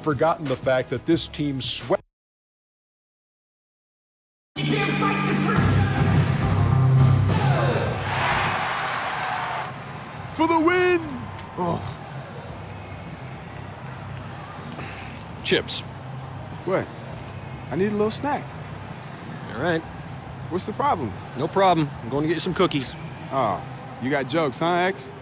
forgotten the fact that this team swept. For the win! Oh. Chips. What? I need a little snack. All right. What's the problem? No problem. I'm going to get you some cookies. Oh, you got jokes, huh, X?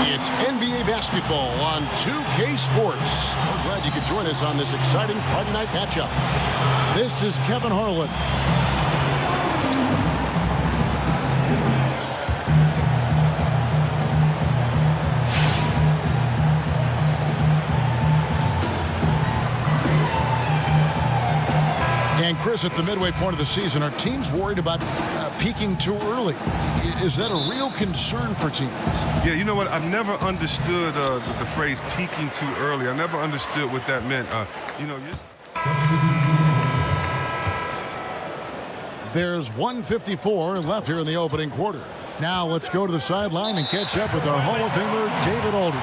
It's NBA basketball on 2K Sports. We're glad you could join us on this exciting Friday night matchup. This is Kevin Harlan. And Chris, at the midway point of the season, are teams worried about peaking too early? Is that a real concern for teams? Yeah, you know what? I've never understood the phrase peaking too early. I never understood what that meant. There's 1:54 left here in the opening quarter. Now let's go to the sideline and catch up with our Hall of Famer, David Aldridge.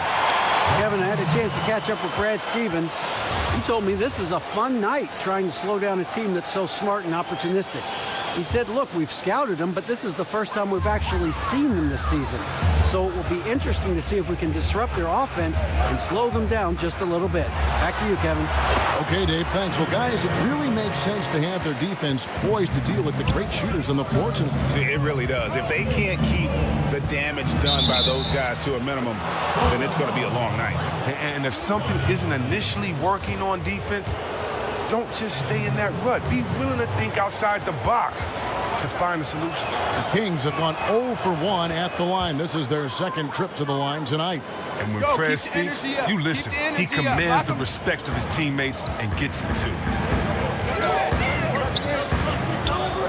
Kevin, I had a chance to catch up with Brad Stevens. He told me this is a fun night trying to slow down a team that's so smart and opportunistic. He said, look, we've scouted them, but this is the first time we've actually seen them this season. So it will be interesting to see if we can disrupt their offense and slow them down just a little bit. Back to you, Kevin. Okay, Dave, thanks. Well, guys, it really makes sense to have their defense poised to deal with the great shooters on the floor tonight. It really does. If they can't keep the damage done by those guys to a minimum, then it's going to be a long night. And if something isn't initially working on defense, don't just stay in that rut. Be willing to think outside the box to find a solution. The Kings have gone 0 for 1 at the line. This is their second trip to the line tonight. And when Prez speaks, you listen. He commands the respect of his teammates and gets it too.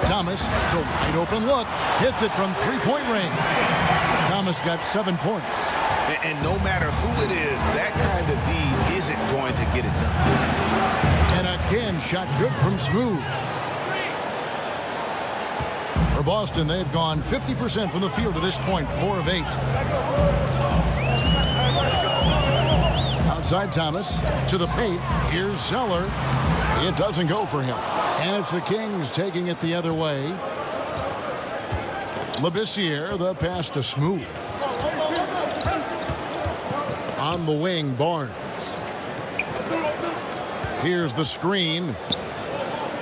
Thomas, it's a wide open look. Hits it from three-point range. Thomas got 7 points. And no matter who it is, that kind of D isn't going to get it done. And again, shot good from Smooth. For Boston, they've gone 50% from the field to this point, 4 of 8. Outside Thomas to the paint. Here's Zeller. It doesn't go for him. And it's the Kings taking it the other way. Labissiere, the pass to Smooth. On the wing, Barnes. Here's the screen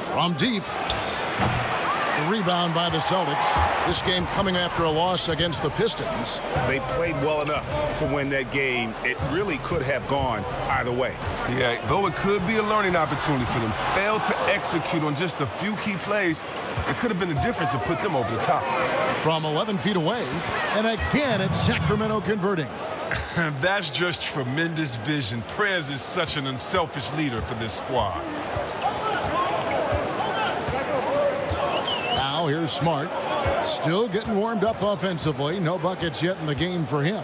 from deep. The rebound by the Celtics. This game coming after a loss against the Pistons. They played well enough to win that game. It really could have gone either way. Yeah, though it could be a learning opportunity for them. Failed to execute on just a few key plays. It could have been the difference that put them over the top. From 11 feet away. And again, it's Sacramento converting. That's just tremendous vision. Prez is such an unselfish leader for this squad. Now here's Smart. Still getting warmed up offensively. No buckets yet in the game for him.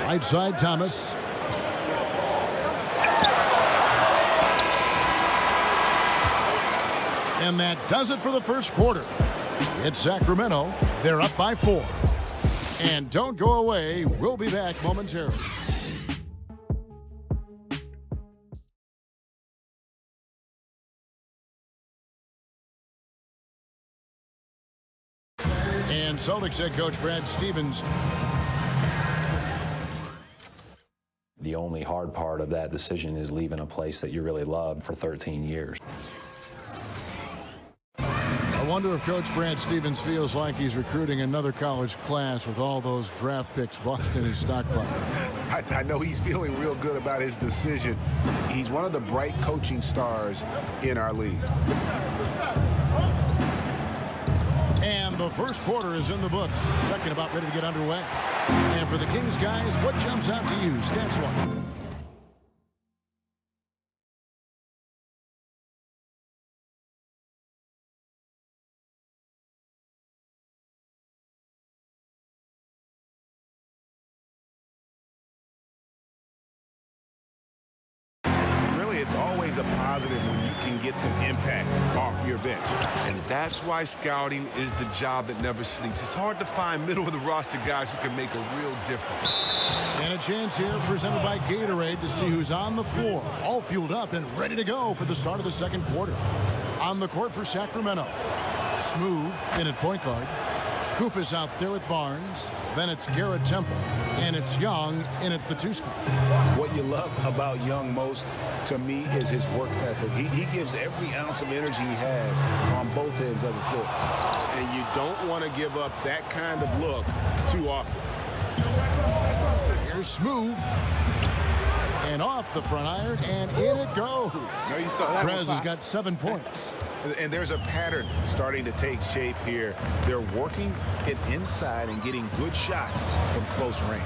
Right side, Thomas. And that does it for the first quarter. It's Sacramento. They're up by 4. And don't go away. We'll be back momentarily. And Celtics head coach Brad Stevens. The only hard part of that decision is leaving a place that you really loved for 13 years. I wonder if Coach Brad Stevens feels like he's recruiting another college class with all those draft picks bought in his stockpile. I know he's feeling real good about his decision. He's one of the bright coaching stars in our league. And the first quarter is in the books. Second about ready to get underway. And for the Kings guys, what jumps out to you? Stats one. It's always a positive when you can can get some impact off your bench. And that's why scouting is the job that never sleeps. It's hard to find middle-of-the-roster guys who can make a real difference. And a chance here presented by Gatorade to see who's on the floor, all fueled up and ready to go for the start of the second quarter. On the court for Sacramento, Smooth in at point guard. Koufos out there with Barnes. Then it's Garrett Temple. And it's Young in at the 2 spot. What you love about Young most, to me, is his work ethic. He gives every ounce of energy he has on both ends of the floor. And you don't want to give up that kind of look too often. Here's Smooth. And off the front iron, and in it goes. No, you saw that. Prez has got 7 points. And there's a pattern starting to take shape here. They're working it inside and getting good shots from close range.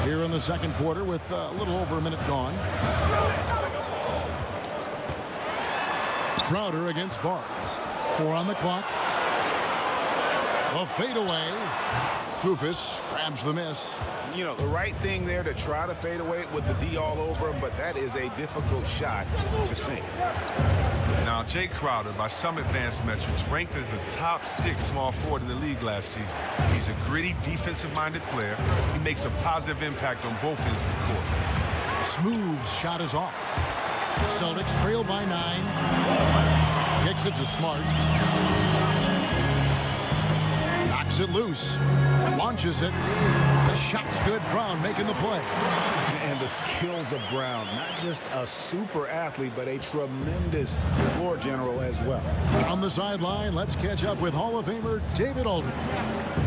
Here in the second quarter with a little over a minute gone. Crowder against Barnes. 4 on the clock. A fadeaway. Koufos grabs the miss. You know, the right thing there to try to fade away with the D all over him, but that is a difficult shot to sink. Now, Jay Crowder, by some advanced metrics, ranked as a top 6 small forward in the league last season. He's a gritty, defensive-minded player. He makes a positive impact on both ends of the court. Smooth shot is off. Celtics trail by 9. Kicks it to Smart. Knocks it loose. Launches it. The shot's good. Brown making the play. And the skills of Brown, not just a super athlete, but a tremendous floor general as well. On the sideline, let's catch up with Hall of Famer David Aldridge.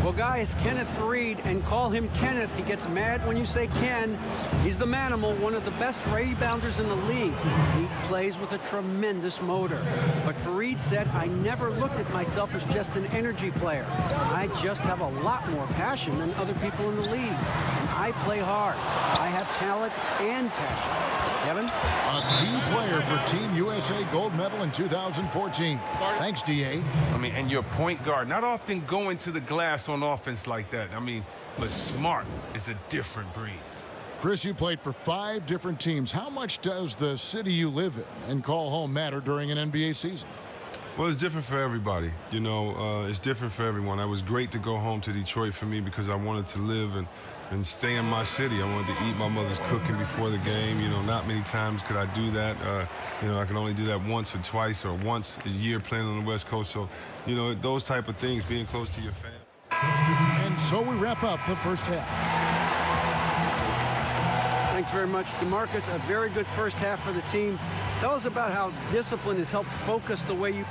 Well, guys, Kenneth Faried, and call him Kenneth. He gets mad when you say Ken. He's the manimal, one of the best rebounders in the league. He plays with a tremendous motor. But Faried said, I never looked at myself as just an energy player. I just have a lot more passion than other people in the league. And I play hard. I have talent and passion. Kevin? A key player for Team USA gold medal in 2014. Thanks, D.A. I mean, and your point guard, not often going to the glass on offense like that. I mean, but Smart is a different breed. Chris, you played for 5 different teams. How much does the city you live in and call home matter during an NBA season? Well, it's different for everybody. You know, it's different for everyone. It was great to go home to Detroit for me because I wanted to live and stay in my city. I wanted to eat my mother's cooking before the game. You know, not many times could I do that. You know, I could only do that once or twice or once a year playing on the West Coast. So, you know, those type of things, being close to your family. And so we wrap up the first half. Thanks very much, DeMarcus. A very good first half for the team. Tell us about how discipline has helped focus the way you...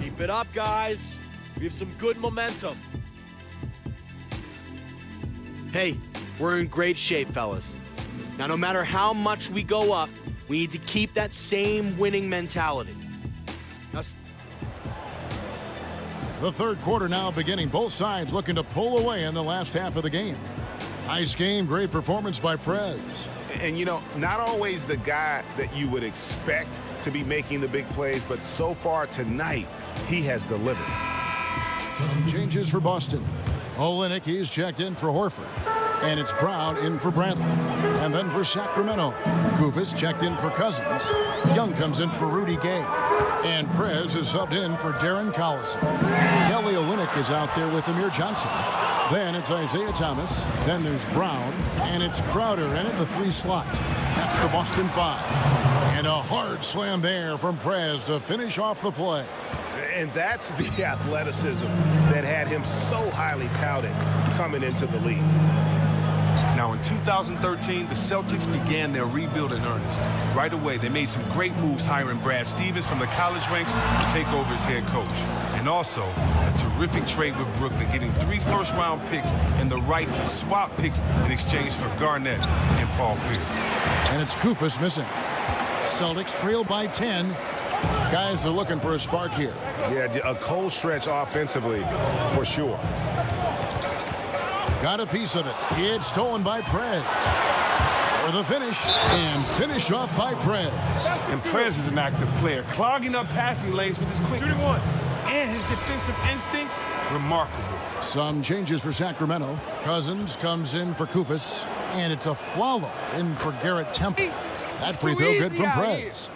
Keep it up, guys. We have some good momentum. Hey, we're in great shape, fellas. Now, no matter how much we go up, we need to keep that same winning mentality. Now, The third quarter now beginning. Both sides looking to pull away in the last half of the game. Nice game, great performance by Prez. And, you know, not always the guy that you would expect to be making the big plays, but so far tonight, he has delivered. Some changes for Boston. Olynyk, he's checked in for Horford. And it's Brown in for Bradley. And then for Sacramento, Koufos checked in for Cousins. Young comes in for Rudy Gay. And Prez is subbed in for Darren Collison. Kelly Olynyk is out there with Amir Johnson. Then it's Isaiah Thomas. Then there's Brown. And it's Crowder in at the 3 slot. That's the Boston 5. And a hard slam there from Prez to finish off the play. And that's the athleticism that had him so highly touted coming into the league. Now, in 2013, the Celtics began their rebuild in earnest. Right away, they made some great moves hiring Brad Stevens from the college ranks to take over as head coach. And also, a terrific trade with Brooklyn, getting 3 first-round picks and the right to swap picks in exchange for Garnett and Paul Pierce. And it's Koufos missing. Celtics trail by 10. Guys are looking for a spark here. Yeah, a cold stretch offensively, for sure. Got a piece of it. It's stolen by Prez. For the finish, and finished off by Prez. And Prez is an active player, clogging up passing lanes with his quickness. and his defensive instincts, remarkable. Some changes for Sacramento. Cousins comes in for Kufis, and it's a follow in for Garrett Temple. That free throw good from Prez.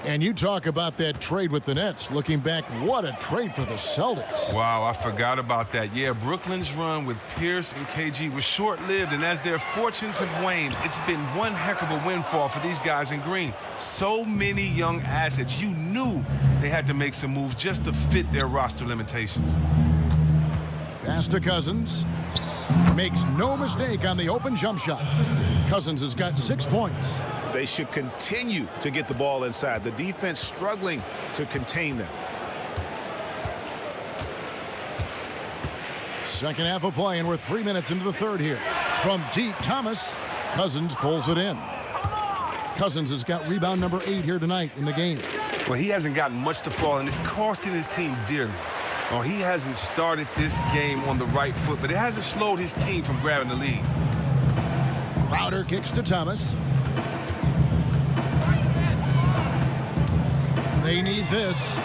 And you talk about that trade with the Nets. Looking back, what a trade for the Celtics. Wow, I forgot about that. Yeah, Brooklyn's run with Pierce and KG was short-lived, and as their fortunes have waned, it's been one heck of a windfall for these guys in green. So many young assets. You knew they had to make some moves just to fit their roster limitations. Pass to Cousins. Makes no mistake on the open jump shot. Cousins has got 6 points. They should continue to get the ball inside. The defense struggling to contain them. Second half of play, and we're 3 minutes into the third here. From deep, Thomas. Cousins pulls it in. Cousins has got rebound number 8 here tonight in the game. Well, he hasn't gotten much to fall, and it's costing his team dearly. Oh, he hasn't started this game on the right foot, but it hasn't slowed his team from grabbing the lead. Crowder kicks to Thomas. They need this.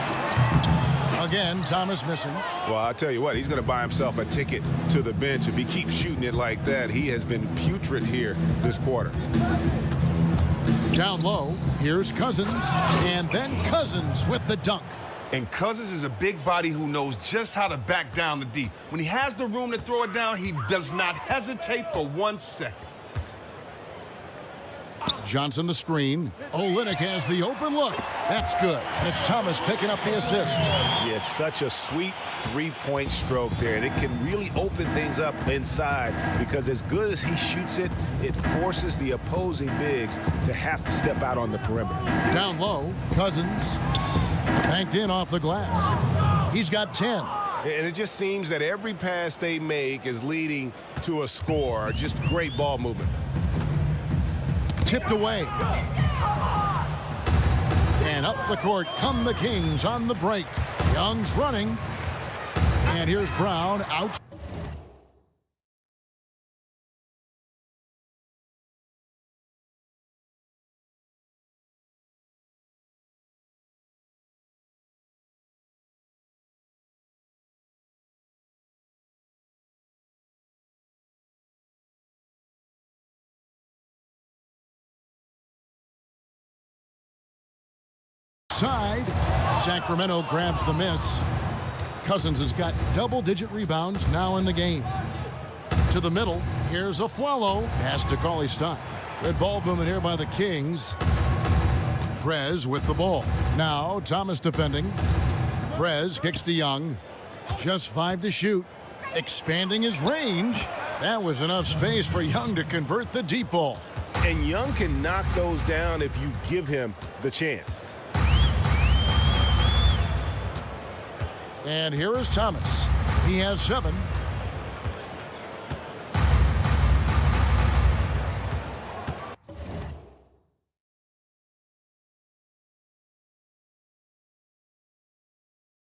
Again, Thomas missing. Well, I'll tell you what, he's going to buy himself a ticket to the bench. If he keeps shooting it like that, he has been putrid here this quarter. Down low, here's Cousins, and then Cousins with the dunk. And Cousins is a big body who knows just how to back down the D. When he has the room to throw it down, he does not hesitate for 1 second. Johnson the screen. Olynyk has the open look. That's good. And it's Thomas picking up the assist. Yeah, it's such a sweet three-point stroke there, and it can really open things up inside because as good as he shoots it, it forces the opposing bigs to have to step out on the perimeter. Down low, Cousins banked in off the glass. He's got 10. And it just seems that every pass they make is leading to a score. Just great ball movement. Tipped away. And up the court come the Kings on the break. Young's running. And here's Brown out. Side. Sacramento grabs the miss. Cousins has got double-digit rebounds now in the game. To the middle. Here's a Afflalo. Pass to Cauley-Stein. Good ball movement here by the Kings. Prez with the ball. Now Thomas defending. Prez kicks to Young. Just 5 to shoot. Expanding his range. That was enough space for Young to convert the deep ball. And Young can knock those down if you give him the chance. And here is Thomas. He has 7.